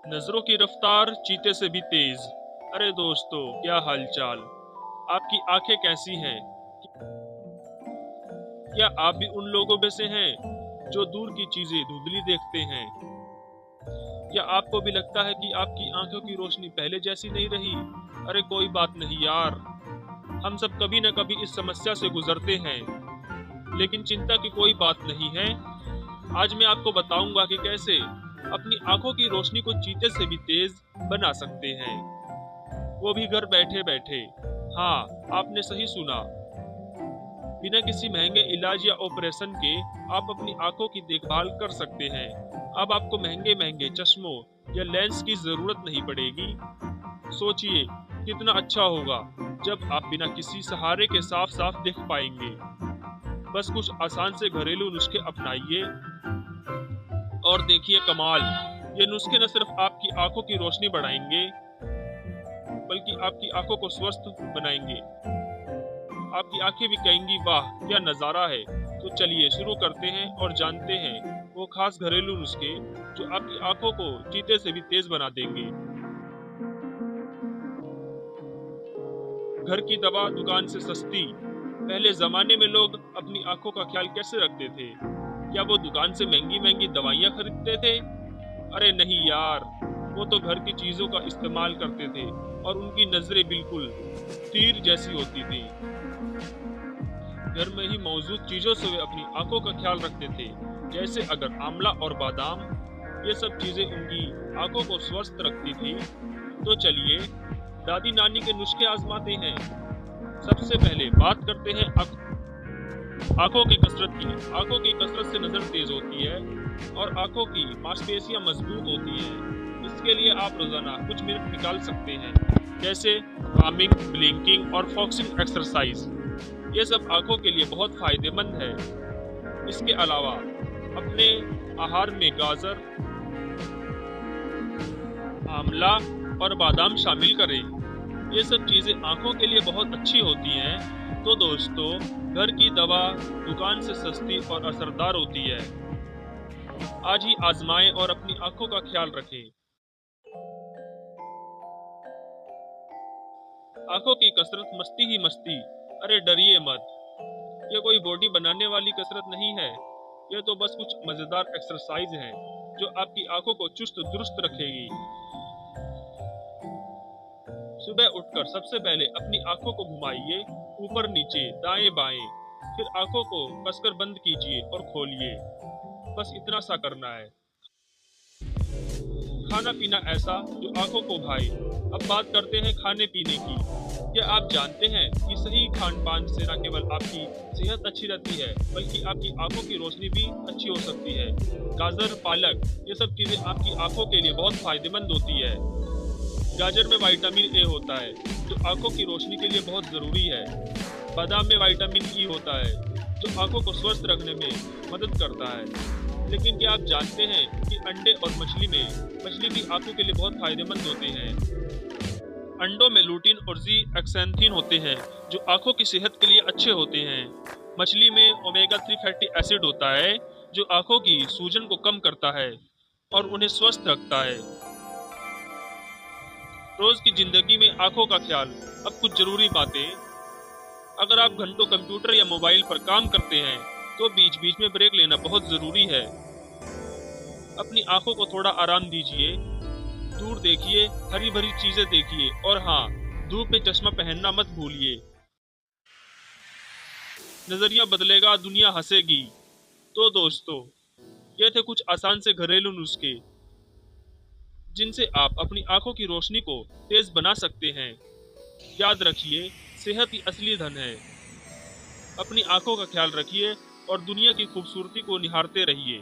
नजरों की रफ्तार चीते से भी तेज। अरे दोस्तों, क्या हालचाल? आपकी आंखें कैसी हैं? क्या आप भी उन लोगों में से हैं जो दूर की चीजें धुंधली देखते हैं? क्या आपको भी लगता है कि आपकी आंखों की रोशनी पहले जैसी नहीं रही? अरे कोई बात नहीं यार, हम सब कभी न कभी इस समस्या से गुजरते हैं। लेकिन चिंता की कोई बात नहीं है। आज मैं आपको बताऊंगा कि कैसे अपनी आंखों की रोशनी को चीते से भी तेज बना सकते हैं, वो भी घर बैठे बैठे। हाँ, आपने सही सुना। बिना किसी महंगे इलाज या ऑपरेशन के आप अपनी आंखों की देखभाल कर सकते हैं। अब आपको महंगे महंगे चश्मों या लेंस की जरूरत नहीं पड़ेगी। सोचिए कितना अच्छा होगा जब आप बिना किसी सहारे के साफ साफ देख पाएंगे। बस कुछ आसान से घरेलू नुस्खे अपनाइए और देखिए कमाल। ये नुस्खे न सिर्फ आपकी आंखों की रोशनी बढ़ाएंगे, बल्कि आपकी आंखों को स्वस्थ बनाएंगे। आपकी आंखें भी कहेंगी, वाह क्या नजारा है। तो चलिए शुरू करते हैं और जानते हैं वो खास घरेलू नुस्खे जो आपकी आंखों को चीते से भी तेज बना देंगे। घर की दवा दुकान से सस्ती। पहले जमाने में लोग अपनी आंखों का ख्याल कैसे रखते थे? क्या वो दुकान से महंगी महंगी दवाइयाँ खरीदते थे? अरे नहीं यार, वो तो घर की चीजों का इस्तेमाल करते थे और उनकी नजरें बिल्कुल तीर जैसी होती थी। घर में ही मौजूद चीजों से वे अपनी आंखों का ख्याल रखते थे, जैसे अगर आंवला और बादाम। ये सब चीजें उनकी आंखों को स्वस्थ रखती थी। तो चलिए दादी नानी के नुस्खे आजमाते हैं। सबसे पहले बात करते हैं आंखों की कसरत की। आंखों की कसरत से नजर तेज होती है और आंखों की मांसपेशियां मजबूत होती हैं। इसके लिए आप रोजाना कुछ मिनट निकाल सकते हैं, जैसे कामिंग, ब्लिंकिंग और फोकसिंग एक्सरसाइज। ये सब आंखों के लिए बहुत फायदेमंद है। इसके अलावा अपने आहार में गाजर, आंवला और बादाम शामिल करें। ये सब चीजें आंखों के लिए बहुत अच्छी होती हैं। तो दोस्तों, घर की दवा दुकान से सस्ती और असरदार होती है। आज ही आजमाएं और अपनी आंखों का ख्याल रखें। आंखों की कसरत मस्ती ही मस्ती। अरे डरिए मत, ये कोई बॉडी बनाने वाली कसरत नहीं है। ये तो बस कुछ मजेदार एक्सरसाइज है जो आपकी आंखों को चुस्त दुरुस्त रखेगी। सुबह उठकर सबसे पहले अपनी आंखों को घुमाइए, ऊपर नीचे दाएं बाएं। फिर आंखों को कसकर बंद कीजिए और खोलिए। बस इतना सा करना है। खाना पीना ऐसा जो आंखों को भाए। अब बात करते हैं खाने पीने की। क्या आप जानते हैं कि सही खान पान से न केवल आपकी सेहत अच्छी रहती है, बल्कि आपकी आंखों की रोशनी भी अच्छी हो सकती है। गाजर, पालक, ये सब चीजें आपकी आंखों के लिए बहुत फायदेमंद होती है। गाजर में विटामिन ए होता है जो आंखों की रोशनी के लिए बहुत जरूरी है। बादाम में विटामिन ई होता है जो आंखों को स्वस्थ रखने में मदद करता है। लेकिन क्या आप जानते हैं कि अंडे और मछली भी आंखों के लिए बहुत फायदेमंद होते हैं। अंडों में लूटिन और जी एक्सैंथिन होते हैं जो आंखों की सेहत के लिए अच्छे होते हैं। मछली में ओमेगा 3 फैटी एसिड होता है जो आंखों की सूजन को कम करता है और उन्हें स्वस्थ रखता है। रोज की जिंदगी में आंखों का ख्याल। अब कुछ जरूरी बातें। अगर आप घंटों कंप्यूटर या मोबाइल पर काम करते हैं तो बीच बीच में ब्रेक लेना बहुत जरूरी है। अपनी आंखों को थोड़ा आराम दीजिए, दूर देखिए, हरी भरी चीजें देखिए और हाँ, धूप में चश्मा पहनना मत भूलिए। नजरिया बदलेगा, दुनिया हंसेगी। तो दोस्तों, ये थे कुछ आसान से घरेलू नुस्खे जिनसे आप अपनी आंखों की रोशनी को तेज बना सकते हैं। याद रखिए, सेहत ही असली धन है। अपनी आंखों का ख्याल रखिए और दुनिया की खूबसूरती को निहारते रहिए।